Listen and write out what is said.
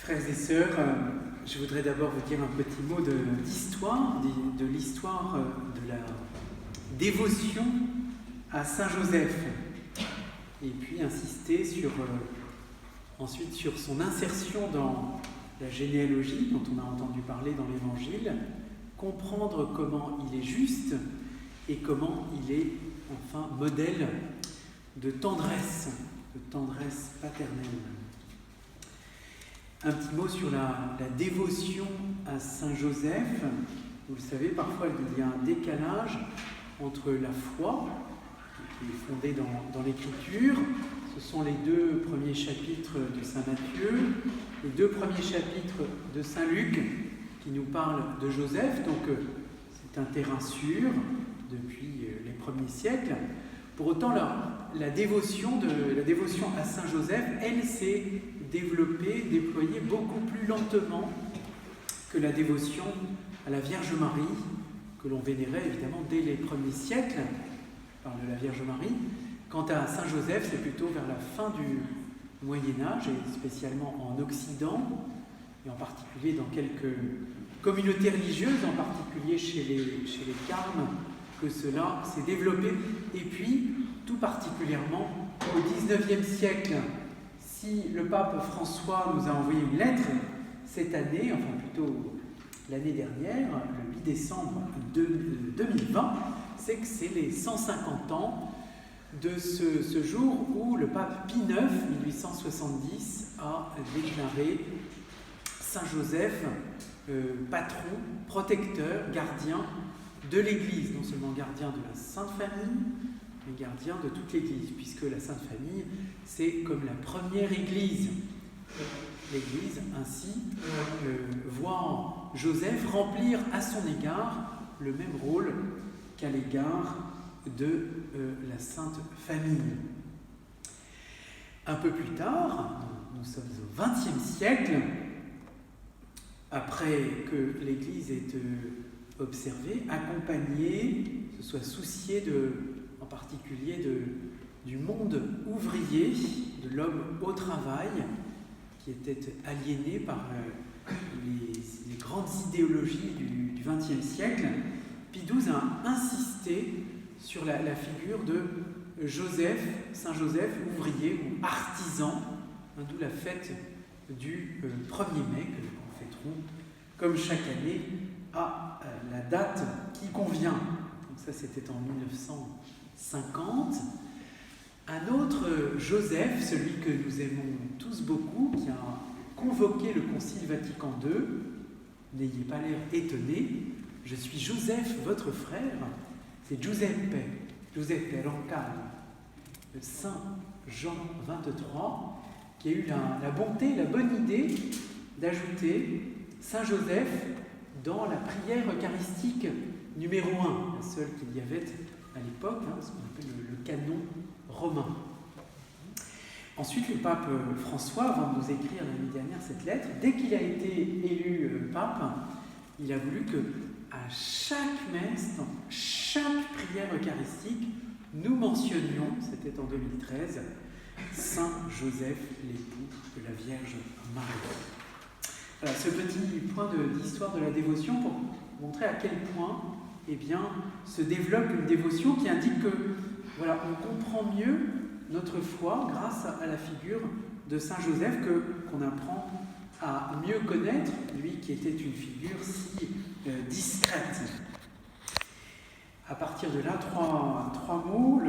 Frères et sœurs, je voudrais d'abord vous dire un petit mot de l'histoire de la dévotion à Saint Joseph, et puis insister ensuite sur son insertion dans la généalogie dont on a entendu parler dans l'Évangile, comprendre comment il est juste et comment il est enfin modèle de tendresse paternelle. Un petit mot sur la dévotion à Saint Joseph. Vous le savez, parfois il y a un décalage entre la foi, qui est fondée dans l'Écriture. Ce sont les 2 premiers chapitres de Saint Matthieu, les 2 premiers chapitres de Saint Luc, qui nous parlent de Joseph. Donc c'est un terrain sûr depuis les premiers siècles. Pour autant, la dévotion à Saint Joseph, elle s'est développée, déployée beaucoup plus lentement que la dévotion à la Vierge Marie, que l'on vénérait évidemment dès les premiers siècles. On parle de la Vierge Marie. Quant à Saint Joseph, c'est plutôt vers la fin du Moyen-Âge, et spécialement en Occident, et en particulier dans quelques communautés religieuses, en particulier chez les Carmes, que cela s'est développé. Et puis, tout particulièrement au XIXe siècle, si le pape François nous a envoyé une lettre cette année, enfin plutôt l'année dernière, le 8 décembre 2020, c'est que c'est les 150 ans de ce jour où le pape Pie IX, 1870, a déclaré Saint Joseph patron, protecteur, gardien de l'Église, non seulement gardien de la Sainte Famille, mais gardien de toute l'Église, puisque la Sainte Famille, c'est comme la première Église. L'Église, ainsi, voit Joseph remplir à son égard le même rôle qu'à l'égard de la Sainte Famille. Un peu plus tard, nous sommes au XXe siècle, après que l'Église ait observé, accompagné, se soit soucié en particulier du monde ouvrier, de l'homme au travail, qui était aliéné par les grandes idéologies du XXe siècle. Pie XII a insisté sur la figure de Joseph, Saint Joseph, ouvrier ou artisan, d'où la fête du 1er mai, que nous fêterons comme chaque année à la date qui convient. Donc ça, c'était en 1950. Un autre Joseph, celui que nous aimons tous beaucoup, qui a convoqué le Concile Vatican II, n'ayez pas l'air étonné, je suis Joseph, votre frère, c'est Giuseppe Roncalli, de Saint Jean 23, qui a eu la bonté, la bonne idée d'ajouter Saint Joseph dans la prière eucharistique numéro 1, la seule qu'il y avait à l'époque, ce qu'on appelle le canon romain. Ensuite, le pape François, avant de nous écrire l'année dernière cette lettre, dès qu'il a été élu pape, il a voulu que à chaque messe, dans chaque prière eucharistique, nous mentionnions, c'était en 2013, Saint Joseph, l'époux de la Vierge Marie. Voilà, ce petit point d'histoire de la dévotion pour montrer à quel point se développe une dévotion qui indique que on comprend mieux notre foi grâce à la figure de Saint Joseph qu'on apprend à mieux connaître, lui qui était une figure si discrète. À partir de là, trois mots.